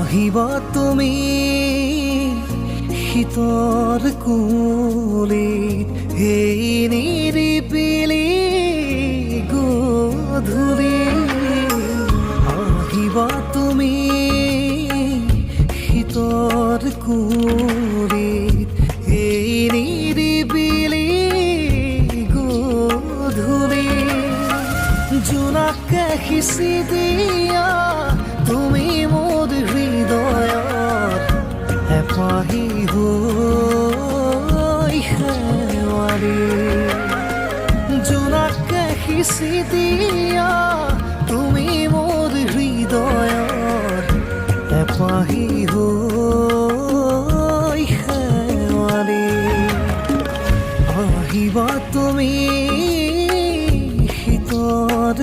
আহিবা তুমি শীতৰ কুলিত এই নিৰিবিলি গধূলি আহিবা তুমি শীতৰ কুলিত এই নিৰিবিলি গধূলি জোনাকে সিঁচি দিয়া তুমি মোৰ হৃদয়ত এপাহি হৈ শেৱালি জোনাকে সিঁচি দিয়া তুমি মোৰ হৃদয়ত এপাহি হৈ শেৱালি আহিবা তুমি শীতৰ